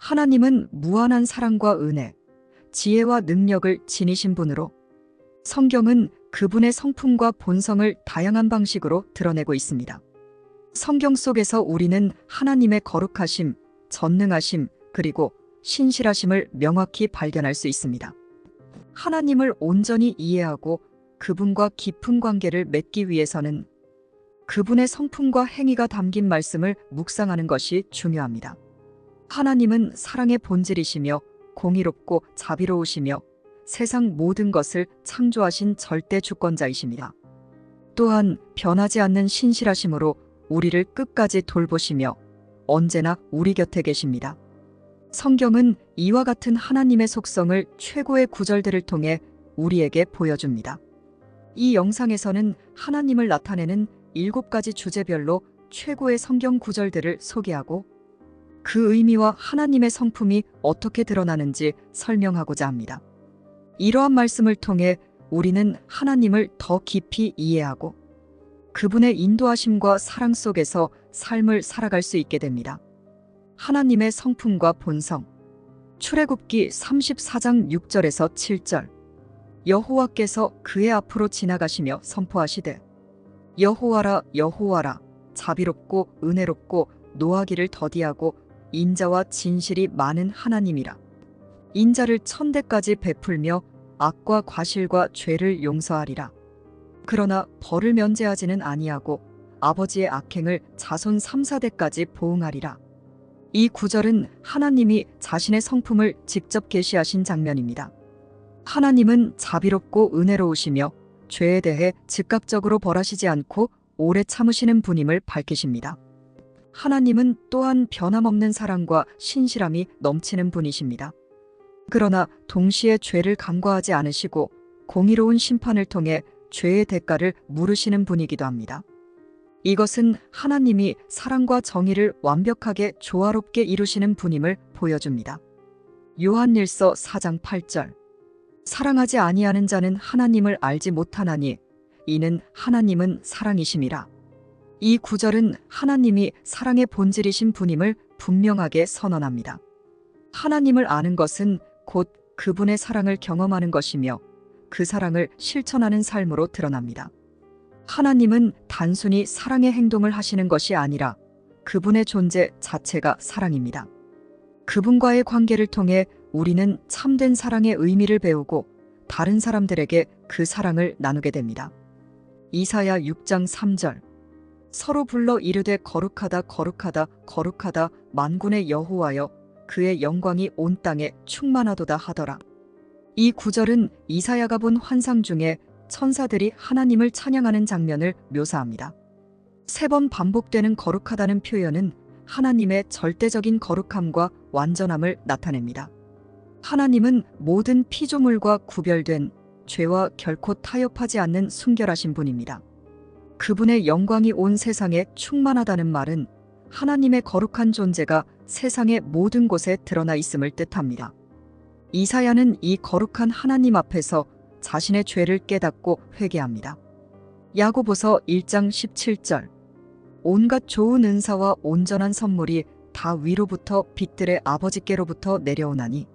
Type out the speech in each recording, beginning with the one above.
하나님은 무한한 사랑과 은혜, 지혜와 능력을 지니신 분으로 성경은 그분의 성품과 본성을 다양한 방식으로 드러내고 있습니다. 성경 속에서 우리는 하나님의 거룩하심, 전능하심, 그리고 신실하심을 명확히 발견할 수 있습니다. 하나님을 온전히 이해하고 그분과 깊은 관계를 맺기 위해서는 그분의 성품과 행위가 담긴 말씀을 묵상하는 것이 중요합니다. 하나님은 사랑의 본질이시며 공의롭고 자비로우시며 세상 모든 것을 창조하신 절대 주권자이십니다. 또한 변하지 않는 신실하심으로 우리를 끝까지 돌보시며 언제나 우리 곁에 계십니다. 성경은 이와 같은 하나님의 속성을 최고의 구절들을 통해 우리에게 보여줍니다. 이 영상에서는 하나님을 나타내는 7가지 주제별로 최고의 성경 구절들을 소개하고 그 의미와 하나님의 성품이 어떻게 드러나는지 설명하고자 합니다. 이러한 말씀을 통해 우리는 하나님을 더 깊이 이해하고 그분의 인도하심과 사랑 속에서 삶을 살아갈 수 있게 됩니다. 하나님의 성품과 본성. 출애굽기 34장 6절에서 7절. 여호와께서 그의 앞으로 지나가시며 선포하시되 여호와라 여호와라 자비롭고 은혜롭고 노하기를 더디하고 인자와 진실이 많은 하나님이라. 인자를 1000대까지 베풀며 악과 과실과 죄를 용서하리라. 그러나 벌을 면제하지는 아니하고 아버지의 악행을 자손 3, 4대까지 보응하리라. 이 구절은 하나님이 자신의 성품을 직접 계시하신 장면입니다. 하나님은 자비롭고 은혜로우시며 죄에 대해 즉각적으로 벌하시지 않고 오래 참으시는 분임을 밝히십니다. 하나님은 또한 변함없는 사랑과 신실함이 넘치는 분이십니다. 그러나 동시에 죄를 간과하지 않으시고 공의로운 심판을 통해 죄의 대가를 물으시는 분이기도 합니다. 이것은 하나님이 사랑과 정의를 완벽하게 조화롭게 이루시는 분임을 보여줍니다. 요한일서 4장 8절. 사랑하지 아니하는 자는 하나님을 알지 못하나니 이는 하나님은 사랑이심이라. 이 구절은 하나님이 사랑의 본질이신 분임을 분명하게 선언합니다. 하나님을 아는 것은 곧 그분의 사랑을 경험하는 것이며 그 사랑을 실천하는 삶으로 드러납니다. 하나님은 단순히 사랑의 행동을 하시는 것이 아니라 그분의 존재 자체가 사랑입니다. 그분과의 관계를 통해 우리는 참된 사랑의 의미를 배우고 다른 사람들에게 그 사랑을 나누게 됩니다. 이사야 6장 3절. 서로 불러 이르되 거룩하다 거룩하다 거룩하다 만군의 여호와여 그의 영광이 온 땅에 충만하도다 하더라. 이 구절은 이사야가 본 환상 중에 천사들이 하나님을 찬양하는 장면을 묘사합니다. 3번 반복되는 거룩하다는 표현은 하나님의 절대적인 거룩함과 완전함을 나타냅니다. 하나님은 모든 피조물과 구별된 죄와 결코 타협하지 않는 순결하신 분입니다. 그분의 영광이 온 세상에 충만하다는 말은 하나님의 거룩한 존재가 세상의 모든 곳에 드러나 있음을 뜻합니다. 이사야는 이 거룩한 하나님 앞에서 자신의 죄를 깨닫고 회개합니다. 야고보서 1장 17절. 온갖 좋은 은사와 온전한 선물이 다 위로부터 빛들의 아버지께로부터 내려오나니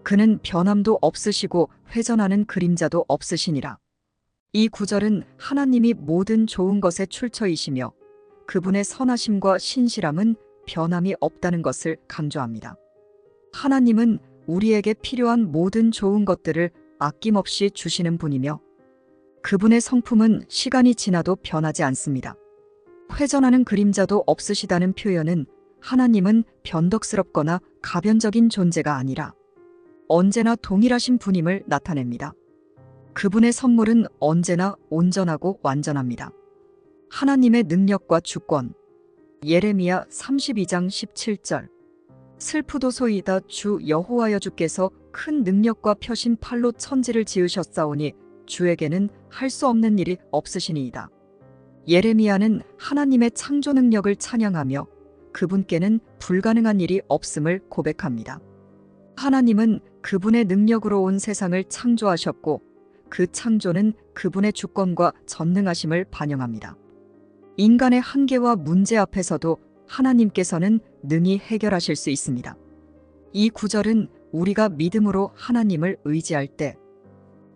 그는 변함도 없으시고 회전하는 그림자도 없으시니라. 이 구절은 하나님이 모든 좋은 것의 출처이시며 그분의 선하심과 신실함은 변함이 없다는 것을 강조합니다. 하나님은 우리에게 필요한 모든 좋은 것들을 아낌없이 주시는 분이며 그분의 성품은 시간이 지나도 변하지 않습니다. 회전하는 그림자도 없으시다는 표현은 하나님은 변덕스럽거나 가변적인 존재가 아니라 언제나 동일하신 분임을 나타냅니다. 그분의 선물은 언제나 온전하고 완전합니다. 하나님의 능력과 주권. 예레미야 32장 17절. 슬프도소이다 주 여호와여 주께서 큰 능력과 펴신 팔로 천지를 지으셨사오니 주에게는 할 수 없는 일이 없으시니이다. 예레미야는 하나님의 창조 능력을 찬양하며 그분께는 불가능한 일이 없음을 고백합니다. 하나님은 그분의 능력으로 온 세상을 창조하셨고 그 창조는 그분의 주권과 전능하심을 반영합니다. 인간의 한계와 문제 앞에서도 하나님께서는 능히 해결하실 수 있습니다. 이 구절은 우리가 믿음으로 하나님을 의지할 때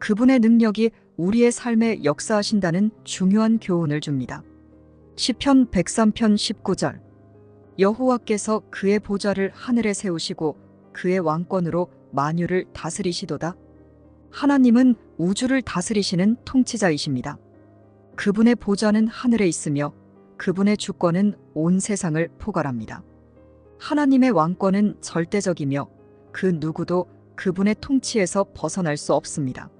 그분의 능력이 우리의 삶에 역사하신다는 중요한 교훈을 줍니다. 시편 103편 19절. 여호와께서 그의 보좌를 하늘에 세우시고 그의 왕권으로 만유를 다스리시도다. 하나님은 우주를 다스리시는 통치자이십니다. 그분의 보좌는 하늘에 있으며 그분의 주권은 온 세상을 포괄합니다. 하나님의 왕권은 절대적이며 그 누구도 그분의 통치에서 벗어날 수 없습니다.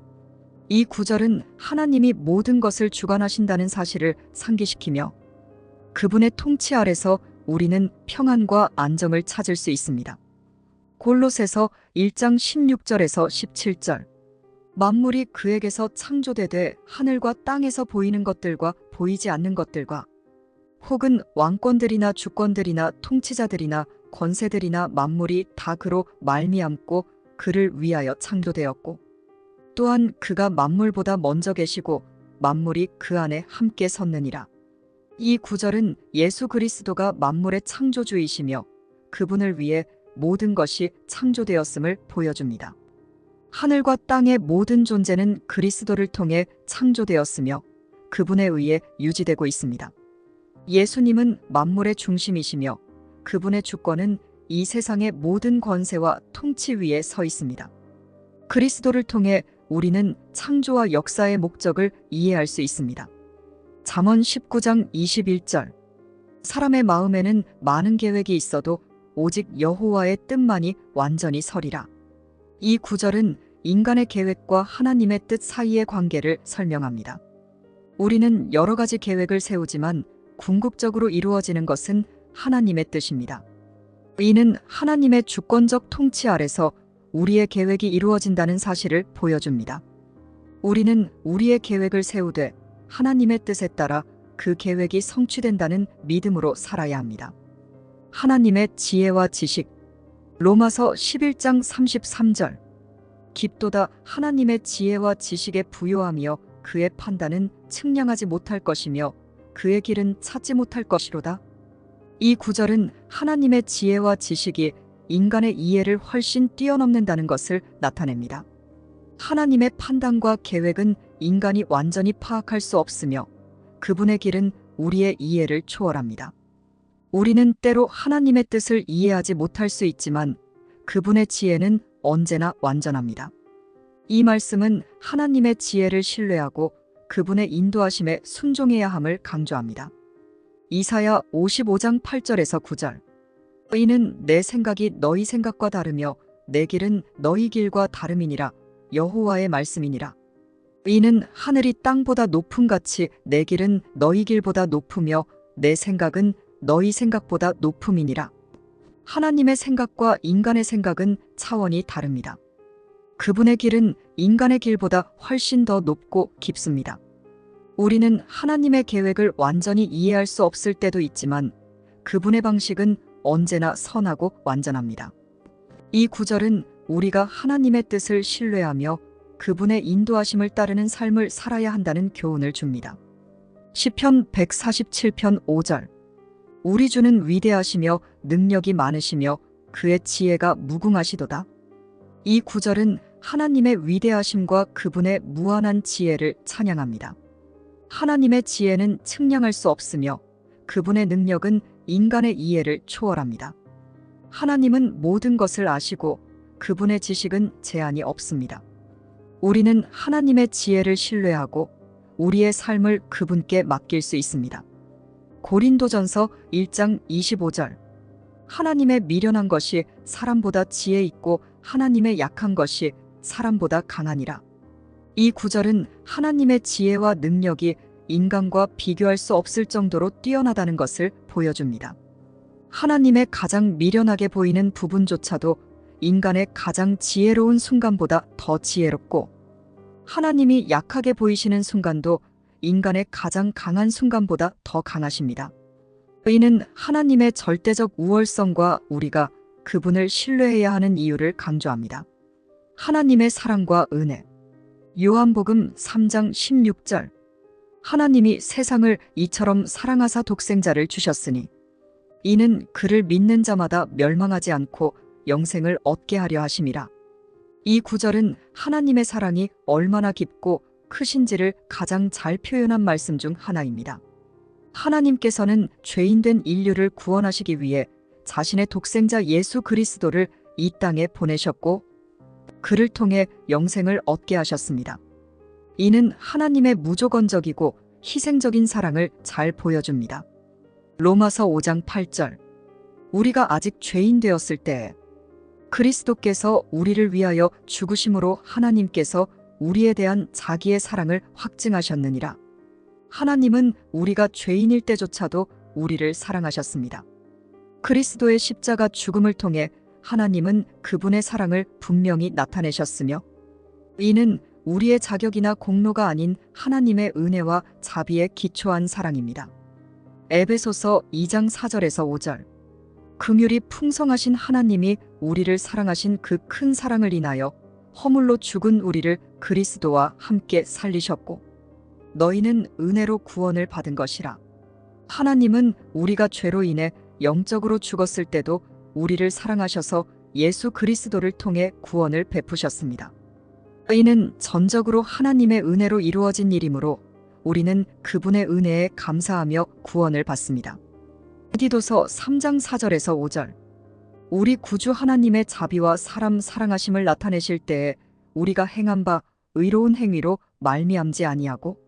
이 구절은 하나님이 모든 것을 주관하신다는 사실을 상기시키며 그분의 통치 아래서 우리는 평안과 안정을 찾을 수 있습니다. 골로새서 1장 16절에서 17절. 만물이 그에게서 창조되되 하늘과 땅에서 보이는 것들과 보이지 않는 것들과 혹은 왕권들이나 주권들이나 통치자들이나 권세들이나 만물이 다 그로 말미암고 그를 위하여 창조되었고 또한 그가 만물보다 먼저 계시고 만물이 그 안에 함께 섰느니라. 이 구절은 예수 그리스도가 만물의 창조주이시며 그분을 위해 모든 것이 창조되었음을 보여줍니다. 하늘과 땅의 모든 존재는 그리스도를 통해 창조되었으며 그분에 의해 유지되고 있습니다. 예수님은 만물의 중심이시며 그분의 주권은 이 세상의 모든 권세와 통치 위에 서 있습니다. 그리스도를 통해 우리는 창조와 역사의 목적을 이해할 수 있습니다. 잠언 19장 21절. 사람의 마음에는 많은 계획이 있어도 오직 여호와의 뜻만이 완전히 서리라. 이 구절은 인간의 계획과 하나님의 뜻 사이의 관계를 설명합니다. 우리는 여러 가지 계획을 세우지만 궁극적으로 이루어지는 것은 하나님의 뜻입니다. 이는 하나님의 주권적 통치 아래서 우리의 계획이 이루어진다는 사실을 보여줍니다. 우리는 우리의 계획을 세우되 하나님의 뜻에 따라 그 계획이 성취된다는 믿음으로 살아야 합니다. 하나님의 지혜와 지식. 로마서 11장 33절. 깊도다 하나님의 지혜와 지식에 부요하며 그의 판단은 측량하지 못할 것이며 그의 길은 찾지 못할 것이로다. 이 구절은 하나님의 지혜와 지식이 인간의 이해를 훨씬 뛰어넘는다는 것을 나타냅니다. 하나님의 판단과 계획은 인간이 완전히 파악할 수 없으며 그분의 길은 우리의 이해를 초월합니다. 우리는 때로 하나님의 뜻을 이해하지 못할 수 있지만 그분의 지혜는 언제나 완전합니다. 이 말씀은 하나님의 지혜를 신뢰하고 그분의 인도하심에 순종해야 함을 강조합니다. 이사야 55장 8절에서 9절. 이는 내 생각이 너희 생각과 다르며 내 길은 너희 길과 다름이니라. 여호와의 말씀이니라. 이는 하늘이 땅보다 높음같이 내 길은 너희 길보다 높으며 내 생각은 너희 생각보다 높음이니라. 하나님의 생각과 인간의 생각은 차원이 다릅니다. 그분의 길은 인간의 길보다 훨씬 더 높고 깊습니다. 우리는 하나님의 계획을 완전히 이해할 수 없을 때도 있지만 그분의 방식은 언제나 선하고 완전합니다. 이 구절은 우리가 하나님의 뜻을 신뢰하며 그분의 인도하심을 따르는 삶을 살아야 한다는 교훈을 줍니다. 시편 147편 5절. 우리 주는 위대하시며 능력이 많으시며 그의 지혜가 무궁하시도다. 이 구절은 하나님의 위대하심과 그분의 무한한 지혜를 찬양합니다. 하나님의 지혜는 측량할 수 없으며 그분의 능력은 인간의 이해를 초월합니다. 하나님은 모든 것을 아시고 그분의 지식은 제한이 없습니다. 우리는 하나님의 지혜를 신뢰하고 우리의 삶을 그분께 맡길 수 있습니다. 고린도전서 1장 25절. 하나님의 미련한 것이 사람보다 지혜 있고 하나님의 약한 것이 사람보다 강하니라. 이 구절은 하나님의 지혜와 능력이 인간과 비교할 수 없을 정도로 뛰어나다는 것을 보여줍니다. 하나님의 가장 미련하게 보이는 부분조차도 인간의 가장 지혜로운 순간보다 더 지혜롭고 하나님이 약하게 보이시는 순간도 인간의 가장 강한 순간보다 더 강하십니다. 이는 하나님의 절대적 우월성과 우리가 그분을 신뢰해야 하는 이유를 강조합니다. 하나님의 사랑과 은혜. 요한복음 3장 16절. 하나님이 세상을 이처럼 사랑하사 독생자를 주셨으니 이는 그를 믿는 자마다 멸망하지 않고 영생을 얻게 하려 하심이라. 이 구절은 하나님의 사랑이 얼마나 깊고 크신지를 가장 잘 표현한 말씀 중 하나입니다. 하나님께서는 죄인된 인류를 구원하시기 위해 자신의 독생자 예수 그리스도를 이 땅에 보내셨고 그를 통해 영생을 얻게 하셨습니다. 이는 하나님의 무조건적이고 희생적인 사랑을 잘 보여줍니다. 로마서 5장 8절. 우리가 아직 죄인 되었을 때 그리스도께서 우리를 위하여 죽으심으로 하나님께서 우리에 대한 자기의 사랑을 확증하셨느니라. 하나님은 우리가 죄인일 때조차도 우리를 사랑하셨습니다. 그리스도의 십자가 죽음을 통해 하나님은 그분의 사랑을 분명히 나타내셨으며 이는 우리의 자격이나 공로가 아닌 하나님의 은혜와 자비에 기초한 사랑입니다. 에베소서 2장 4절에서 5절. 긍휼이 풍성하신 하나님이 우리를 사랑하신 그 큰 사랑을 인하여 허물로 죽은 우리를 그리스도와 함께 살리셨고 너희는 은혜로 구원을 받은 것이라. 하나님은 우리가 죄로 인해 영적으로 죽었을 때도 우리를 사랑하셔서 예수 그리스도를 통해 구원을 베푸셨습니다. 이는 전적으로 하나님의 은혜로 이루어진 일이므로 우리는 그분의 은혜에 감사하며 구원을 받습니다. 디도서 3장 4절에서 5절. 우리 구주 하나님의 자비와 사람 사랑하심을 나타내실 때에 우리가 행한 바 의로운 행위로 말미암지 아니하고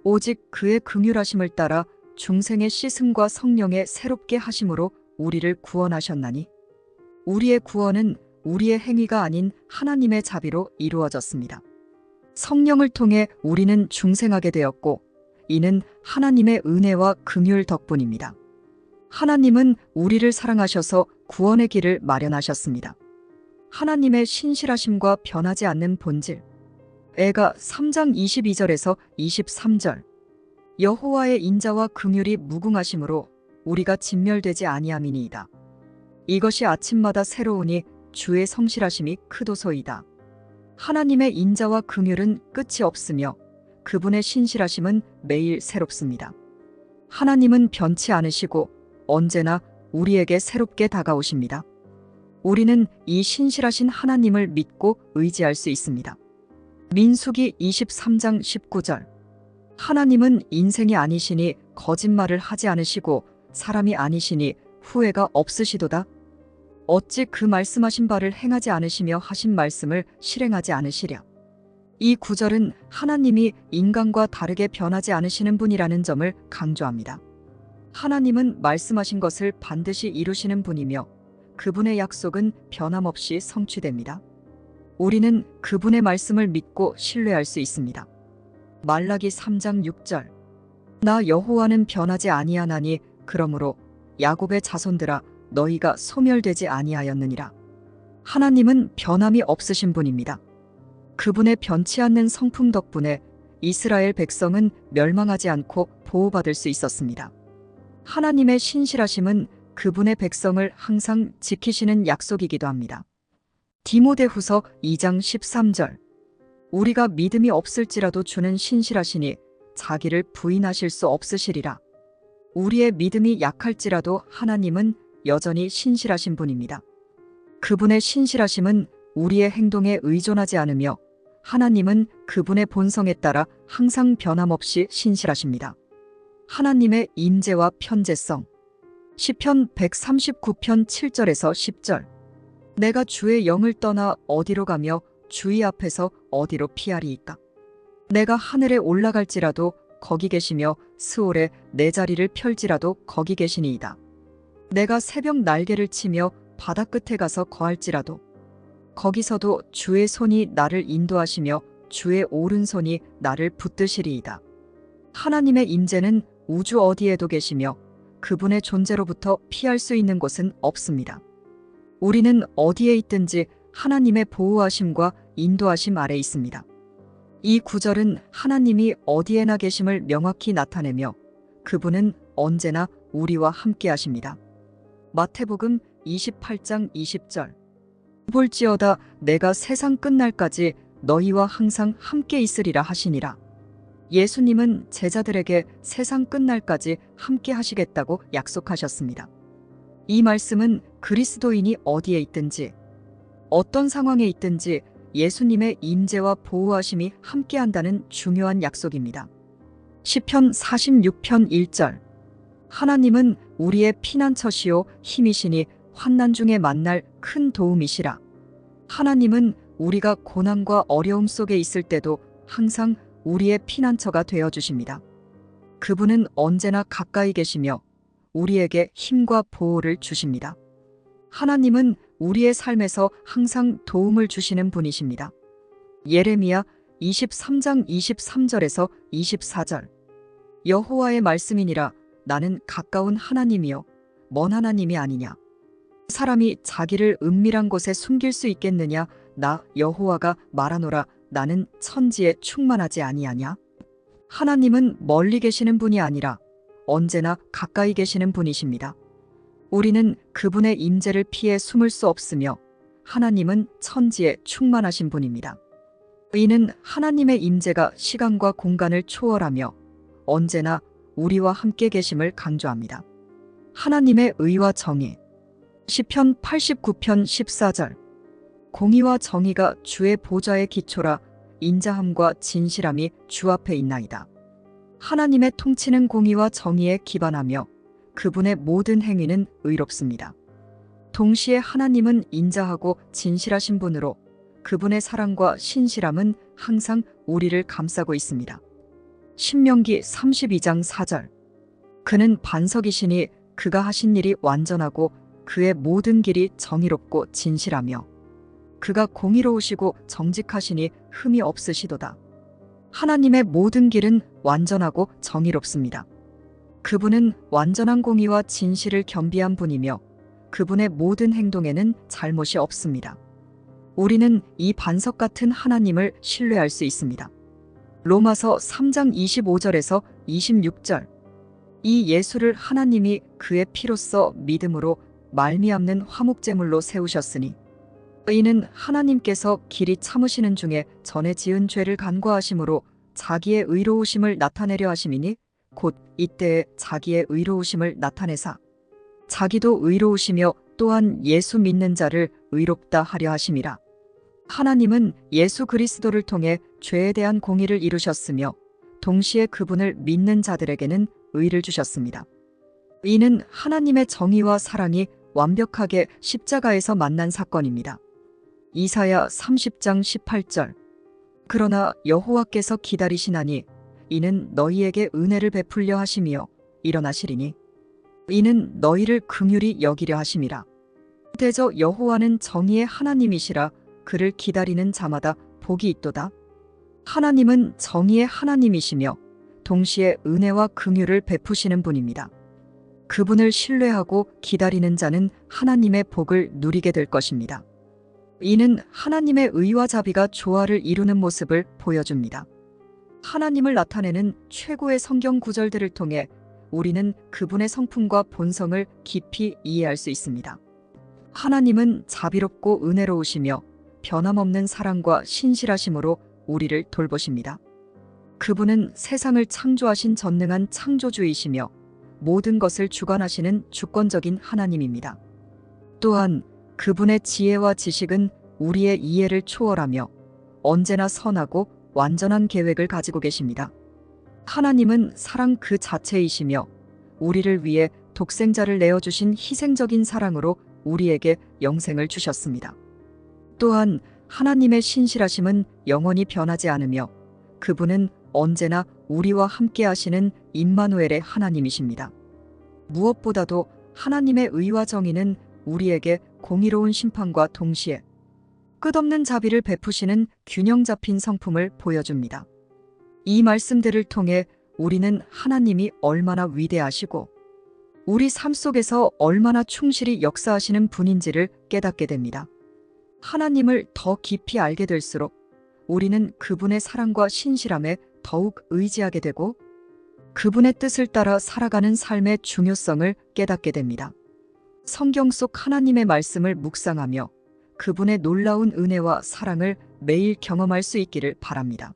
오직 그의 긍휼하심을 따라 중생의 씻음과 성령의 새롭게 하심으로 우리를 구원하셨나니 우리의 구원은 우리의 행위가 아닌 하나님의 자비로 이루어졌습니다. 성령을 통해 우리는 중생하게 되었고 이는 하나님의 은혜와 긍휼 덕분입니다. 하나님은 우리를 사랑하셔서 구원의 길을 마련하셨습니다. 하나님의 신실하심과 변하지 않는 본질. 에가 3장 22절에서 23절. 여호와의 인자와 긍휼이 무궁하심으로 우리가 진멸되지 아니함이니이다. 이것이 아침마다 새로우니 주의 성실하심이 크도소이다. 하나님의 인자와 긍휼은 끝이 없으며 그분의 신실하심은 매일 새롭습니다. 하나님은 변치 않으시고 언제나 우리에게 새롭게 다가오십니다. 우리는 이 신실하신 하나님을 믿고 의지할 수 있습니다. 민수기 23장 19절. 하나님은 인생이 아니시니 거짓말을 하지 않으시고 사람이 아니시니 후회가 없으시도다. 어찌 그 말씀하신 바를 행하지 않으시며 하신 말씀을 실행하지 않으시랴. 이 구절은 하나님이 인간과 다르게 변하지 않으시는 분이라는 점을 강조합니다. 하나님은 말씀하신 것을 반드시 이루시는 분이며 그분의 약속은 변함없이 성취됩니다. 우리는 그분의 말씀을 믿고 신뢰할 수 있습니다. 말라기 3장 6절. 나 여호와는 변하지 아니하나니 그러므로 야곱의 자손들아 너희가 소멸되지 아니하였느니라. 하나님은 변함이 없으신 분입니다. 그분의 변치 않는 성품 덕분에 이스라엘 백성은 멸망하지 않고 보호받을 수 있었습니다. 하나님의 신실하심은 그분의 백성을 항상 지키시는 약속이기도 합니다. 디모데후서 2장 13절. 우리가 믿음이 없을지라도 주는 신실하시니 자기를 부인하실 수 없으시리라. 우리의 믿음이 약할지라도 하나님은 여전히 신실하신 분입니다. 그분의 신실하심은 우리의 행동에 의존하지 않으며 하나님은 그분의 본성에 따라 항상 변함없이 신실하십니다. 하나님의 임재와 편재성. 시편 139편 7절에서 10절. 내가 주의 영을 떠나 어디로 가며 주의 앞에서 어디로 피하리이까. 내가 하늘에 올라갈지라도 거기 계시며 스올에 내 자리를 펼지라도 거기 계시니이다. 내가 새벽 날개를 치며 바다 끝에 가서 거할지라도 거기서도 주의 손이 나를 인도하시며 주의 오른손이 나를 붙드시리이다. 하나님의 임재는 우주 어디에도 계시며 그분의 존재로부터 피할 수 있는 곳은 없습니다. 우리는 어디에 있든지 하나님의 보호하심과 인도하심 아래 있습니다. 이 구절은 하나님이 어디에나 계심을 명확히 나타내며 그분은 언제나 우리와 함께 하십니다. 마태복음 28장 20절. 볼지어다 내가 세상 끝날까지 너희와 항상 함께 있으리라 하시니라. 예수님은 제자들에게 세상 끝날까지 함께 하시겠다고 약속하셨습니다. 이 말씀은 그리스도인이 어디에 있든지 어떤 상황에 있든지 예수님의 임재와 보호하심이 함께한다는 중요한 약속입니다. 시편 46편 1절. 하나님은 우리의 피난처시요 힘이시니 환난 중에 만날 큰 도움이시라. 하나님은 우리가 고난과 어려움 속에 있을 때도 항상 우리의 피난처가 되어 주십니다. 그분은 언제나 가까이 계시며 우리에게 힘과 보호를 주십니다. 하나님은 우리의 삶에서 항상 도움을 주시는 분이십니다. 예레미야 23장 23절에서 24절. 여호와의 말씀이니라. 나는 가까운 하나님이요 먼 하나님이 아니냐. 사람이 자기를 은밀한 곳에 숨길 수 있겠느냐. 나 여호와가 말하노라. 나는 천지에 충만하지 아니하냐. 하나님은 멀리 계시는 분이 아니라 언제나 가까이 계시는 분이십니다. 우리는 그분의 임재를 피해 숨을 수 없으며 하나님은 천지에 충만하신 분입니다. 이는 하나님의 임재가 시간과 공간을 초월하며 언제나 우리와 함께 계심을 강조합니다. 하나님의 의와 정의. 시편 89편 14절. 공의와 정의가 주의 보좌의 기초라. 인자함과 진실함이 주 앞에 있나이다. 하나님의 통치는 공의와 정의에 기반하며 그분의 모든 행위는 의롭습니다. 동시에 하나님은 인자하고 진실하신 분으로 그분의 사랑과 신실함은 항상 우리를 감싸고 있습니다. 신명기 32장 4절. 그는 반석이시니 그가 하신 일이 완전하고 그의 모든 길이 정의롭고 진실하며 그가 공의로우시고 정직하시니 흠이 없으시도다. 하나님의 모든 길은 완전하고 정의롭습니다. 그분은 완전한 공의와 진실을 겸비한 분이며 그분의 모든 행동에는 잘못이 없습니다. 우리는 이 반석 같은 하나님을 신뢰할 수 있습니다. 로마서 3장 25절에서 26절. 이 예수를 하나님이 그의 피로써 믿음으로 말미암는 화목제물로 세우셨으니 이는 하나님께서 길이 참으시는 중에 전에 지은 죄를 간과하심으로 자기의 의로우심을 나타내려 하심이니 곧 이때에 자기의 의로우심을 나타내사 자기도 의로우시며 또한 예수 믿는 자를 의롭다 하려 하심이라. 하나님은 예수 그리스도를 통해 죄에 대한 공의를 이루셨으며 동시에 그분을 믿는 자들에게는 의를 주셨습니다. 이는 하나님의 정의와 사랑이 완벽하게 십자가에서 만난 사건입니다. 이사야 30장 18절. 그러나 여호와께서 기다리시나니 이는 너희에게 은혜를 베풀려 하심이요 일어나시리니 이는 너희를 긍휼히 여기려 하심이라. 대저 여호와는 정의의 하나님이시라. 그를 기다리는 자마다 복이 있도다. 하나님은 정의의 하나님이시며 동시에 은혜와 긍휼을 베푸시는 분입니다. 그분을 신뢰하고 기다리는 자는 하나님의 복을 누리게 될 것입니다. 이는 하나님의 의와 자비가 조화를 이루는 모습을 보여줍니다. 하나님을 나타내는 최고의 성경 구절들을 통해 우리는 그분의 성품과 본성을 깊이 이해할 수 있습니다. 하나님은 자비롭고 은혜로우시며 변함없는 사랑과 신실하심으로 우리를 돌보십니다. 그분은 세상을 창조하신 전능한 창조주이시며 모든 것을 주관하시는 주권적인 하나님입니다. 또한 그분의 지혜와 지식은 우리의 이해를 초월하며 언제나 선하고 완전한 계획을 가지고 계십니다. 하나님은 사랑 그 자체이시며 우리를 위해 독생자를 내어주신 희생적인 사랑으로 우리에게 영생을 주셨습니다. 또한 하나님의 신실하심은 영원히 변하지 않으며 그분은 언제나 우리와 함께 하시는 임마누엘의 하나님이십니다. 무엇보다도 하나님의 의와 정의는 우리에게 공의로운 심판과 동시에 끝없는 자비를 베푸시는 균형 잡힌 성품을 보여줍니다. 이 말씀들을 통해 우리는 하나님이 얼마나 위대하시고 우리 삶 속에서 얼마나 충실히 역사하시는 분인지를 깨닫게 됩니다. 하나님을 더 깊이 알게 될수록 우리는 그분의 사랑과 신실함에 더욱 의지하게 되고 그분의 뜻을 따라 살아가는 삶의 중요성을 깨닫게 됩니다. 성경 속 하나님의 말씀을 묵상하며 그분의 놀라운 은혜와 사랑을 매일 경험할 수 있기를 바랍니다.